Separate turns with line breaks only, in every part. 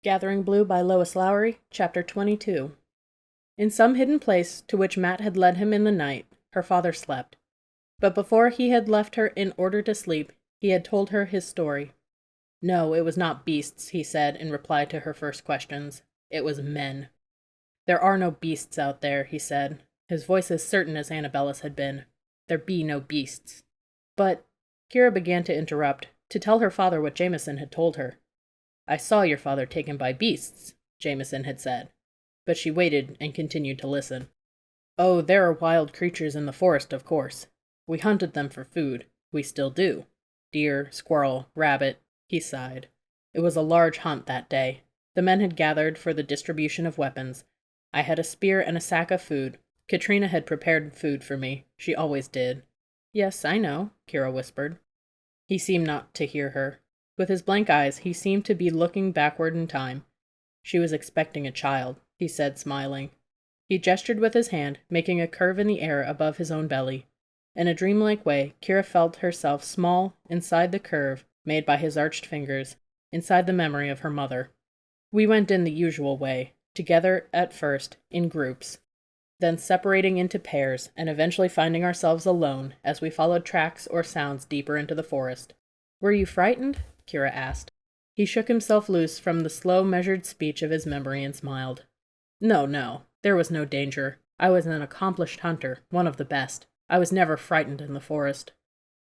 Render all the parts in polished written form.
Gathering Blue by Lois Lowry, Chapter 22. In some hidden place to which Matt had led him in the night, her father slept. But before he had left her in order to sleep, he had told her his story. No, it was not beasts, he said in reply to her first questions. It was men. There are no beasts out there, he said, his voice as certain as Annabella's had been. There be no beasts. But, Kira began to interrupt, to tell her father what Jameson had told her. I saw your father taken by beasts, Jameson had said. But she waited and continued to listen. Oh, there are wild creatures in the forest, of course. We hunted them for food. We still do. Deer, squirrel, rabbit. He sighed. It was a large hunt that day. The men had gathered for the distribution of weapons. I had a spear and a sack of food. Katrina had prepared food for me. She always did. Yes, I know, Kira whispered. He seemed not to hear her. With his blank eyes, he seemed to be looking backward in time. She was expecting a child, he said, smiling. He gestured with his hand, making a curve in the air above his own belly. In a dreamlike way, Kira felt herself small inside the curve made by his arched fingers, inside the memory of her mother. We went in the usual way, together at first, in groups, then separating into pairs, and eventually finding ourselves alone as we followed tracks or sounds deeper into the forest. Were you frightened? Kira asked. He shook himself loose from the slow, measured speech of his memory and smiled. No, there was no danger. I was an accomplished hunter, one of the best. I was never frightened in the forest.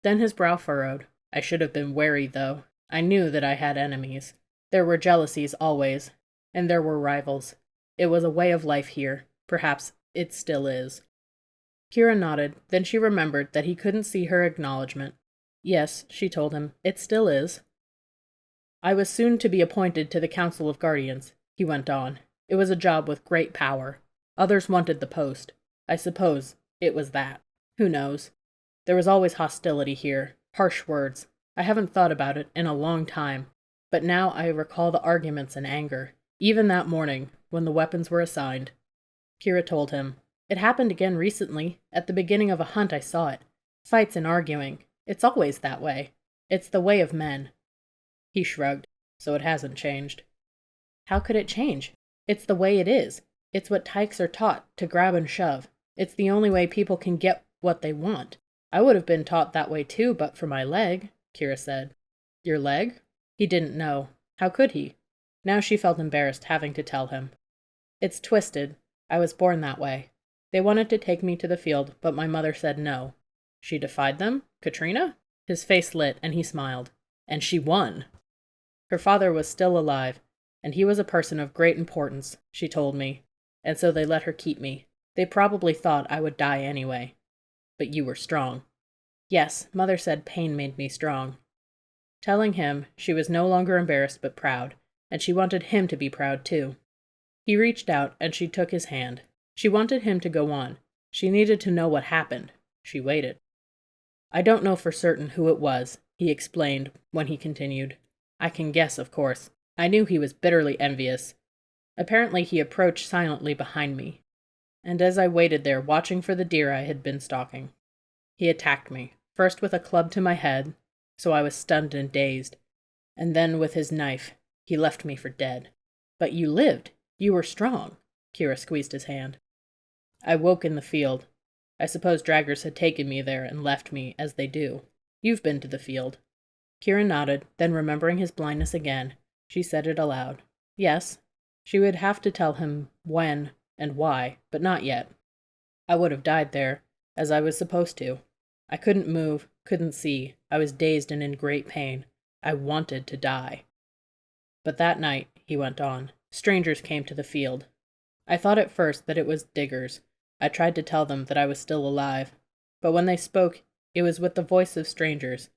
Then his brow furrowed. I should have been wary, though. I knew that I had enemies. There were jealousies always, and there were rivals. It was a way of life here. Perhaps it still is. Kira nodded, then she remembered that he couldn't see her acknowledgement. Yes, she told him, it still is. I was soon to be appointed to the Council of Guardians, he went on. It was a job with great power. Others wanted the post. I suppose it was that. Who knows? There was always hostility here, harsh words. I haven't thought about it in a long time, but now I recall the arguments and anger, even that morning, when the weapons were assigned. Kira told him, It happened again recently. At the beginning of a hunt I saw it. Fights and arguing. It's always that way. It's the way of men. He shrugged. So it hasn't changed. How could it change? It's the way it is. It's what tykes are taught, to grab and shove. It's the only way people can get what they want. I would have been taught that way too, but for my leg, Kira said. Your leg? He didn't know. How could he? Now she felt embarrassed having to tell him. It's twisted. I was born that way. They wanted to take me to the field, but my mother said no. She defied them? Katrina? His face lit, and he smiled. And she won. Her father was still alive, and he was a person of great importance, she told me, and so they let her keep me. They probably thought I would die anyway. But you were strong. Yes, Mother said pain made me strong. Telling him, she was no longer embarrassed but proud, and she wanted him to be proud too. He reached out, and she took his hand. She wanted him to go on. She needed to know what happened. She waited. I don't know for certain who it was, he explained when he continued. I can guess, of course. I knew he was bitterly envious. Apparently he approached silently behind me, and as I waited there watching for the deer I had been stalking, he attacked me, first with a club to my head, so I was stunned and dazed, and then with his knife. He left me for dead. But you lived. You were strong. Kira squeezed his hand. I woke in the field. I suppose draggers had taken me there and left me, as they do. You've been to the field. Kira nodded, then remembering his blindness again, she said it aloud. Yes. She would have to tell him when and why, but not yet. I would have died there, as I was supposed to. I couldn't move, couldn't see. I was dazed and in great pain. I wanted to die. But that night, he went on, strangers came to the field. I thought at first that it was diggers. I tried to tell them that I was still alive. But when they spoke, it was with the voice of strangers.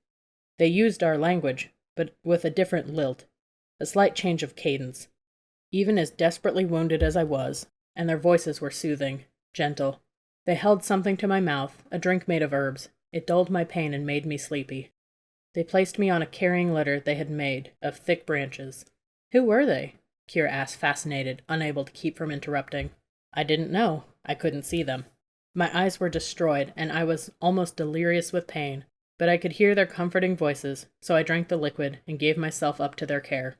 They used our language, but with a different lilt, a slight change of cadence. Even as desperately wounded as I was, and their voices were soothing, gentle. They held something to my mouth, a drink made of herbs. It dulled my pain and made me sleepy. They placed me on a carrying litter they had made, of thick branches. Who were they? Kira asked, fascinated, unable to keep from interrupting. I didn't know. I couldn't see them. My eyes were destroyed, and I was almost delirious with pain, but I could hear their comforting voices, so I drank the liquid and gave myself up to their care.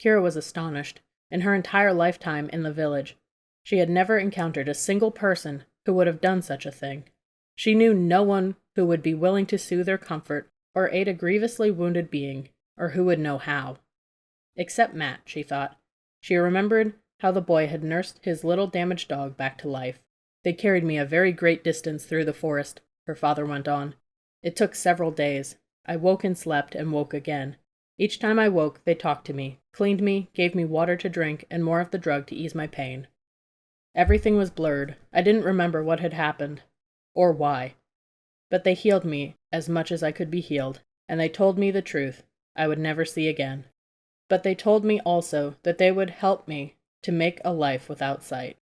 Kira was astonished. In her entire lifetime in the village, she had never encountered a single person who would have done such a thing. She knew no one who would be willing to soothe or comfort or aid a grievously wounded being, or who would know how. Except Matt, she thought. She remembered how the boy had nursed his little damaged dog back to life. They carried me a very great distance through the forest, her father went on. It took several days. I woke and slept and woke again. Each time I woke, they talked to me, cleaned me, gave me water to drink, and more of the drug to ease my pain. Everything was blurred. I didn't remember what had happened, or why. But they healed me as much as I could be healed, and they told me the truth I would never see again. But they told me also that they would help me to make a life without sight.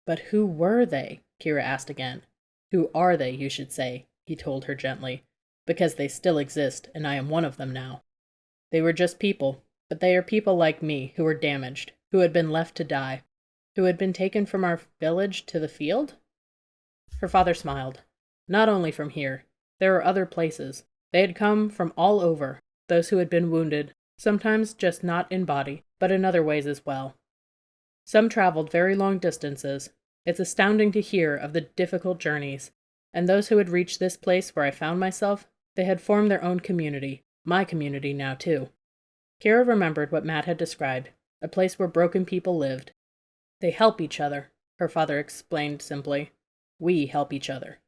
But who were they? Kira asked again. Who are they, you should say, he told her gently, because they still exist, and I am one of them now. They were just people, but they are people like me who were damaged, who had been left to die, who had been taken from our village to the field? Her father smiled. Not only from here. There were other places. They had come from all over, those who had been wounded, sometimes just not in body, but in other ways as well. Some traveled very long distances. It's astounding to hear of the difficult journeys. And those who had reached this place where I found myself, they had formed their own community, my community now too. Kira remembered what Matt had described, a place where broken people lived. They help each other, her father explained simply. We help each other.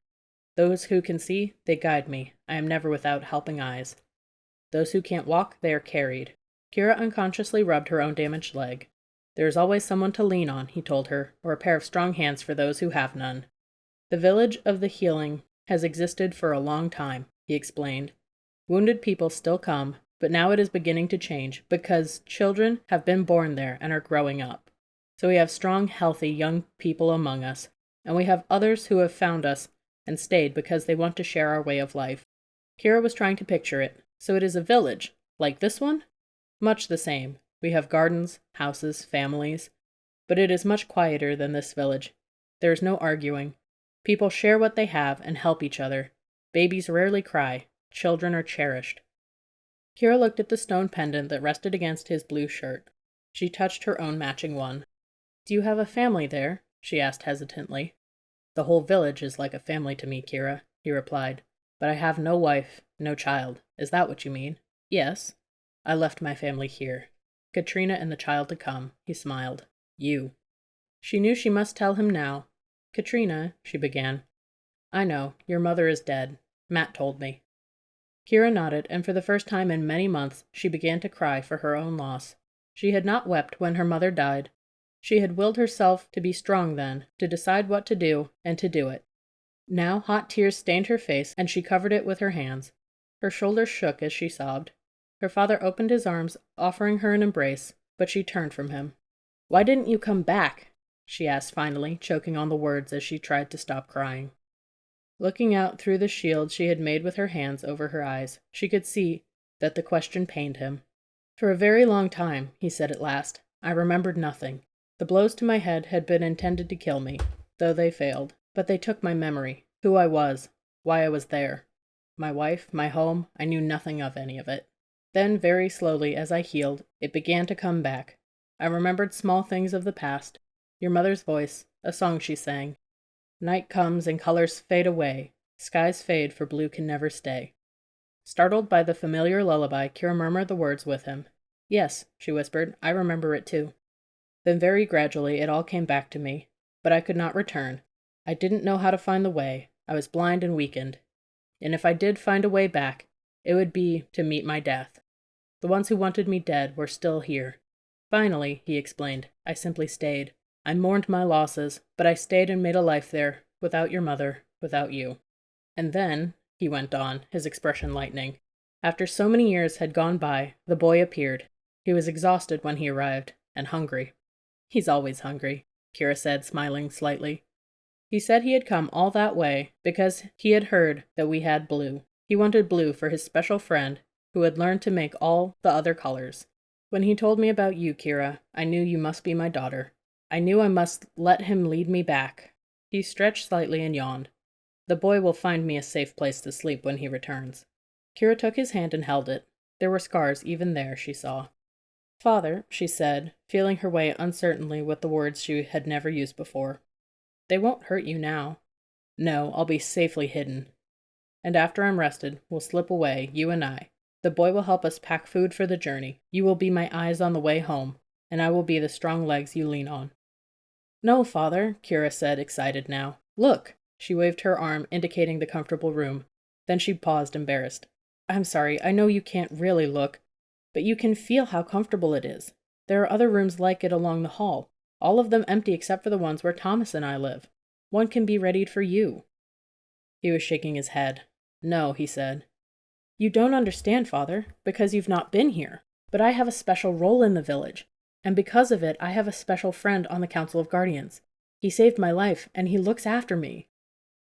Those who can see, they guide me. I am never without helping eyes. Those who can't walk, they are carried. Kira unconsciously rubbed her own damaged leg. There is always someone to lean on, he told her, or a pair of strong hands for those who have none. The village of the healing has existed for a long time, he explained. Wounded people still come, but now it is beginning to change because children have been born there and are growing up. So we have strong, healthy young people among us, and we have others who have found us and stayed because they want to share our way of life. Kira was trying to picture it. So it is a village, like this one? Much the same. We have gardens, houses, families. But it is much quieter than this village. There is no arguing. People share what they have and help each other. Babies rarely cry. Children are cherished. Kira looked at the stone pendant that rested against his blue shirt. She touched her own matching one. Do you have a family there? She asked hesitantly. The whole village is like a family to me, Kira, he replied. But I have no wife, no child. Is that what you mean? Yes. I left my family here. Katrina and the child to come, he smiled. You. She knew she must tell him now. Katrina, she began. I know, your mother is dead. Matt told me. Kira nodded, and for the first time in many months she began to cry for her own loss. She had not wept when her mother died. She had willed herself to be strong then, to decide what to do, and to do it. Now hot tears stained her face, and she covered it with her hands. Her shoulders shook as she sobbed. Her father opened his arms, offering her an embrace, but she turned from him. Why didn't you come back? She asked finally, choking on the words as she tried to stop crying. Looking out through the shield she had made with her hands over her eyes, she could see that the question pained him. For a very long time, he said at last, I remembered nothing. The blows to my head had been intended to kill me, though they failed. But they took my memory, who I was, why I was there. My wife, my home, I knew nothing of any of it. Then, very slowly, as I healed, it began to come back. I remembered small things of the past. Your mother's voice, a song she sang. Night comes and colors fade away. Skies fade, for blue can never stay. Startled by the familiar lullaby, Kira murmured the words with him. Yes, she whispered, I remember it too. Then very gradually it all came back to me. But I could not return. I didn't know how to find the way. I was blind and weakened. And if I did find a way back, it would be to meet my death. The ones who wanted me dead were still here. Finally, he explained, I simply stayed. I mourned my losses, but I stayed and made a life there, without your mother, without you. And then, he went on, his expression lightening, after so many years had gone by, the boy appeared. He was exhausted when he arrived, and hungry. He's always hungry, Kira said, smiling slightly. He said he had come all that way because he had heard that we had blue. He wanted blue for his special friend who had learned to make all the other colors. When he told me about you, Kira, I knew you must be my daughter. I knew I must let him lead me back. He stretched slightly and yawned. The boy will find me a safe place to sleep when he returns. Kira took his hand and held it. There were scars even there, she saw. Father, she said, feeling her way uncertainly with the words she had never used before. They won't hurt you now. No, I'll be safely hidden. And after I'm rested, we'll slip away, you and I. The boy will help us pack food for the journey. You will be my eyes on the way home, and I will be the strong legs you lean on. No, Father, Kira said, excited now. Look! She waved her arm, indicating the comfortable room. Then she paused, embarrassed. I'm sorry, I know you can't really look, but you can feel how comfortable it is. There are other rooms like it along the hall, all of them empty except for the ones where Thomas and I live. One can be readied for you. He was shaking his head. No, he said. You don't understand, Father, because you've not been here. But I have a special role in the village, and because of it I have a special friend on the Council of Guardians. He saved my life, and he looks after me.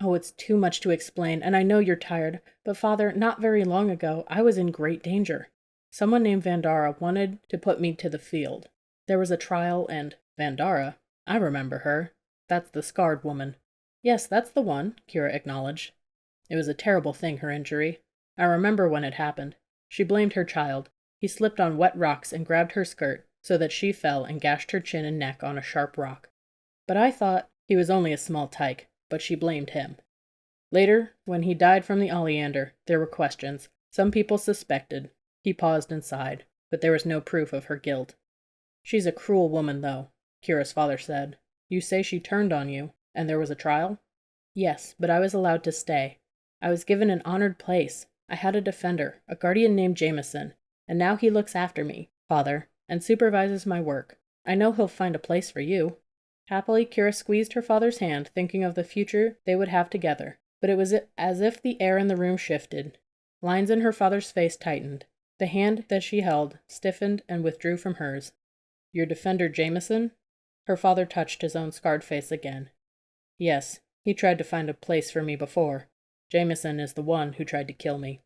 Oh, it's too much to explain, and I know you're tired, but Father, not very long ago, I was in great danger. Someone named Vandara wanted to put me to the field. There was a trial, and Vandara, I remember her. That's the scarred woman. Yes, that's the one, Kira acknowledged. It was a terrible thing, her injury. I remember when it happened. She blamed her child. He slipped on wet rocks and grabbed her skirt so that she fell and gashed her chin and neck on a sharp rock. But I thought he was only a small tyke, but she blamed him. Later, when he died from the oleander, there were questions. Some people suspected. He paused and sighed, but there was no proof of her guilt. She's a cruel woman, though, Kira's father said. You say she turned on you, and there was a trial? Yes, but I was allowed to stay. I was given an honored place. I had a defender, a guardian named Jameson, and now he looks after me, Father, and supervises my work. I know he'll find a place for you. Happily, Kira squeezed her father's hand, thinking of the future they would have together, but it was as if the air in the room shifted. Lines in her father's face tightened. The hand that she held stiffened and withdrew from hers. Your defender, Jameson? Her father touched his own scarred face again. Yes, he tried to find a place for me before. Jameson is the one who tried to kill me.